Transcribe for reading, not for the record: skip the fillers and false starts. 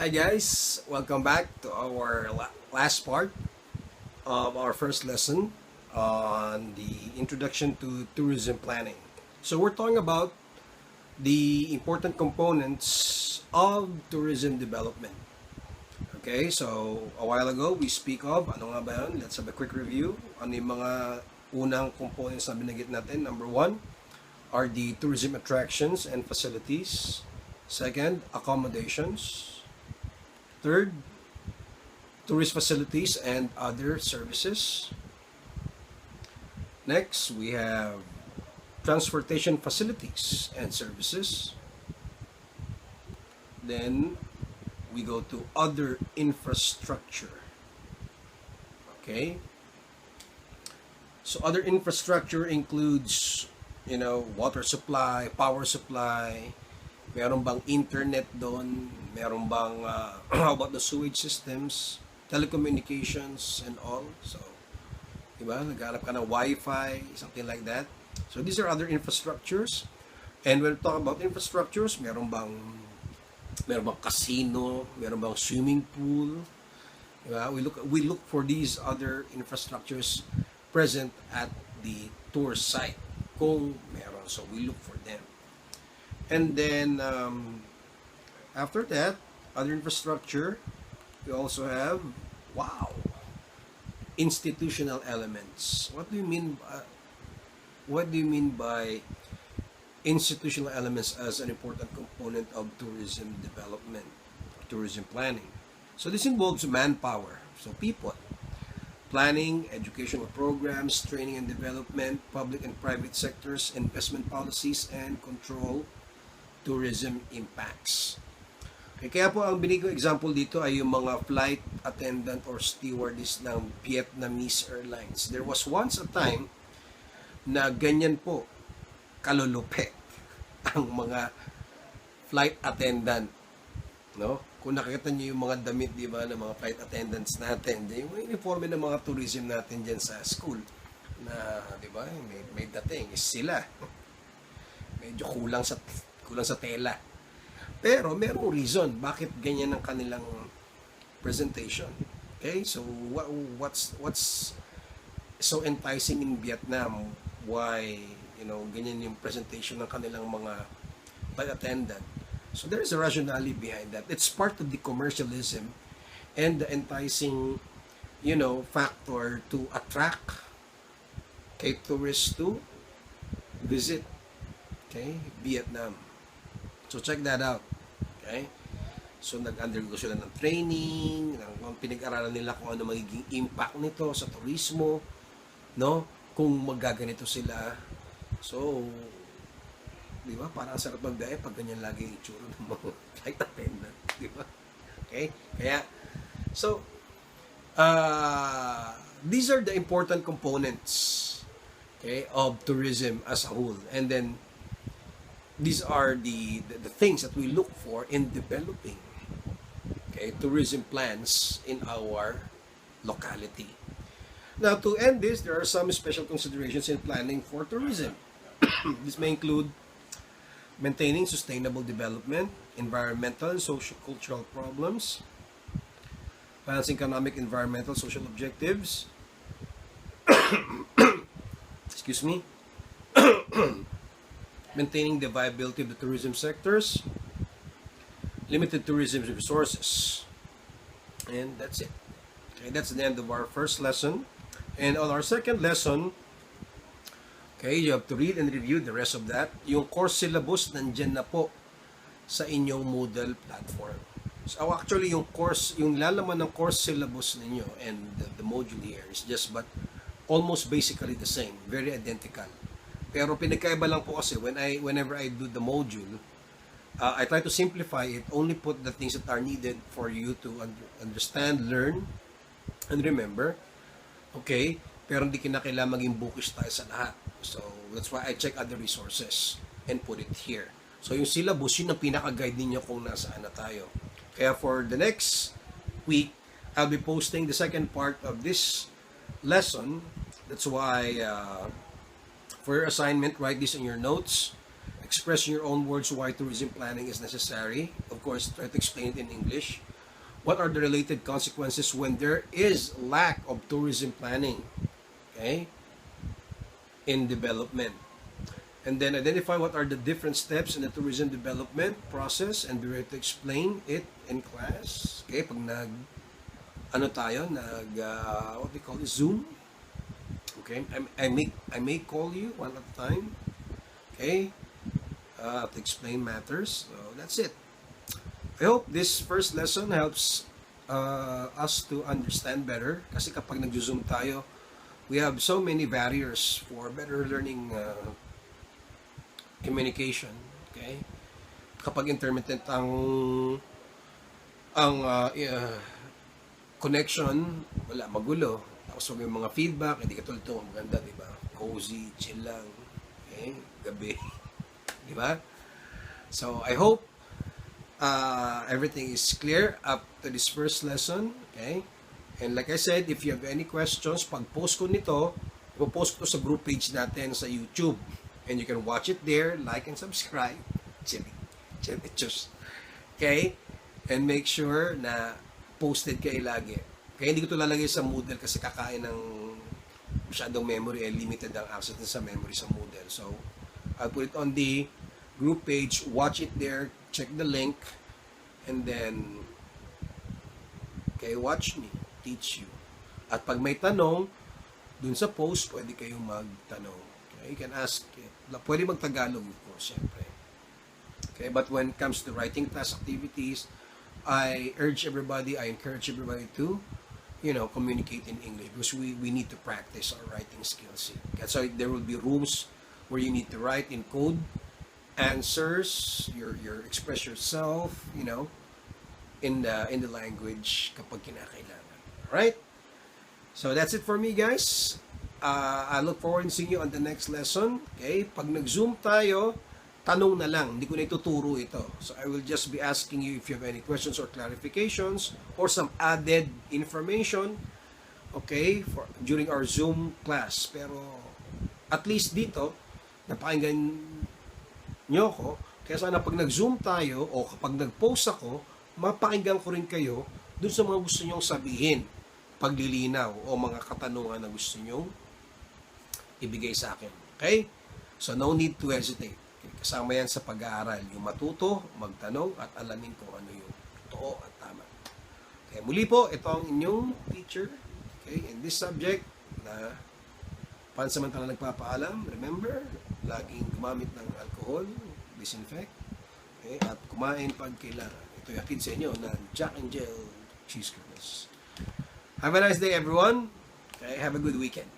Hi guys, welcome back to our last part of our first lesson on the introduction to tourism planning. So we're talking about the important components of tourism development. Okay, so a while ago we speak of, ano nga ba yun? Let's have a quick review. Ano yung mga unang components na binanggit natin? Number one are the tourism attractions and facilities. Second, accommodations. Third, tourist facilities and other services. Next, we have transportation facilities and services. Then, we go to other infrastructure. Okay? So, other infrastructure includes, water supply, power supply, meron bang internet doon, meron bang, how about the sewage systems, telecommunications, and all. So, diba, naghanap ka ng Wi-Fi, something like that. So, these are other infrastructures. And when we talk about infrastructures, meron bang casino, meron bang swimming pool. Diba? We look for these other infrastructures present at the tour site. Kung meron, so we look for them. And then, after that, other infrastructure, we also have, institutional elements. What do you mean by institutional elements as an important component of tourism development, tourism planning? So this involves manpower, so people, planning, educational programs, training and development, public and private sectors, investment policies, and control tourism impacts. Okay, kaya po ang binigay ko example dito ay yung mga flight attendant or stewardess ng Vietnamese Airlines. There was once a time na ganyan po kalulupit ang mga flight attendant, no? Kung nakikita niyo yung mga damit, di ba, ng mga flight attendants natin, yung uniforme ng mga tourism natin diyan sa school na, di ba, may dating is sila. Medyo kulang sa tela. Pero merong reason bakit ganyan ang kanilang presentation. Okay? So what's so enticing in Vietnam? Why, ganyan yung presentation ng kanilang mga flight attendant? So there is a rationale behind that. It's part of the commercialism and the enticing, factor to attract tourists to visit Vietnam. So check that out. Okay? So nag-undergo sila ng training, pinag-aralan nila kung ano magiging impact nito sa turismo, no? Kung magaganito sila. So, di ba? Parang sarap magdaya pag ganyan lagi yung itsura ng mga flight attendant, di ba? Okay? Kaya, so, these are the important components, of tourism as a whole. And then, these are the things that we look for in developing tourism plans in our locality. Now, to end this, there are some special considerations in planning for tourism. This may include maintaining sustainable development, environmental and socio-cultural problems, balancing economic, environmental, social objectives, excuse me, maintaining the viability of the tourism sectors, limited tourism resources. And that's it. Okay, that's the end of our first lesson. And on our second lesson, you have to read and review the rest of that. Yung course syllabus nandyan na po sa inyong Moodle platform. So actually, yung lalaman ng course syllabus ninyo and the module here is just but almost basically the same, very identical. Pero pinagkaiba lang po kasi whenever I do the module, I try to simplify it, only put the things that are needed for you to understand, learn, and remember. Okay? Pero hindi kinakailangan maging bookish tayo sa lahat. So, that's why I check other resources and put it here. So, yung syllabus, yun ang pinaka-guide ninyo kung nasaan na tayo. Kaya for the next week, I'll be posting the second part of this lesson. That's why, for your assignment, write this in your notes. Express in your own words why tourism planning is necessary. Of course, try to explain it in English. What are the related consequences when there is lack of tourism planning, okay, in development? And then identify what are the different steps in the tourism development process and be ready to explain it in class. Okay, pag what we call it, Zoom. Okay, I may call you one at a time. Okay, to explain matters. So that's it. I hope this first lesson helps us to understand better. Kasi kapag nag-Zoom tayo, we have so many barriers for better learning communication. Okay? Kapag intermittent ang connection, wala, magulo. Tapos may mga feedback, hindi katulad ito, maganda, di ba? Cozy, chill lang. Okay? Gabi. Di ba? So, I hope everything is clear up to this first lesson. Okay? And like I said, if you have any questions, pag-post ko nito, ipo-post ko sa group page natin sa YouTube. And you can watch it there, like and subscribe. Okay? And make sure na posted kayo lagi. Kaya hindi ko ito lalagay sa Moodle kasi kakain ng masyadong memory and limited ang access sa memory sa Moodle. So, I'll put it on the group page. Watch it there. Check the link. And then, okay, watch me. Teach you. At pag may tanong, dun sa post, pwede kayong magtanong. Okay? You can ask it. Pwede mag-Tagalog, of course, syempre. Okay, but when it comes to writing task activities, I encourage everybody to, communicate in English because we need to practice our writing skills. That's why there will be rooms where you need to write in code answers, your express yourself, in the language kapag kinakailangan. Alright? So that's it for me, guys. I look forward to seeing you on the next lesson. Okay? Pag nag-Zoom tayo, tanong na lang. Hindi ko na ituturo ito. So I will just be asking you if you have any questions or clarifications or some added information, okay, during our Zoom class. Pero at least dito, napakinggan nyo ko. Kaya sana pag nag-Zoom tayo o kapag nag-post ako, mapakinggan ko rin kayo dun sa mga gusto nyong sabihin, paglilinaw o mga katanungan na gusto nyong ibigay sa akin. Okay? So, no need to hesitate. Okay? Kasama yan sa pag-aaral. Yung matuto, magtanong, at alamin kung ano yung totoo at tama. Okay, muli po, ito ang inyong teacher. Okay? In this subject, na pansamantala nagpapaalam, remember, laging gumamit ng alcohol, disinfect, okay? At kumain pag kailangan. Ito'y hatid sa inyo ng Jack and Jill Cheese Curls. Have a nice day, everyone. Okay, have a good weekend.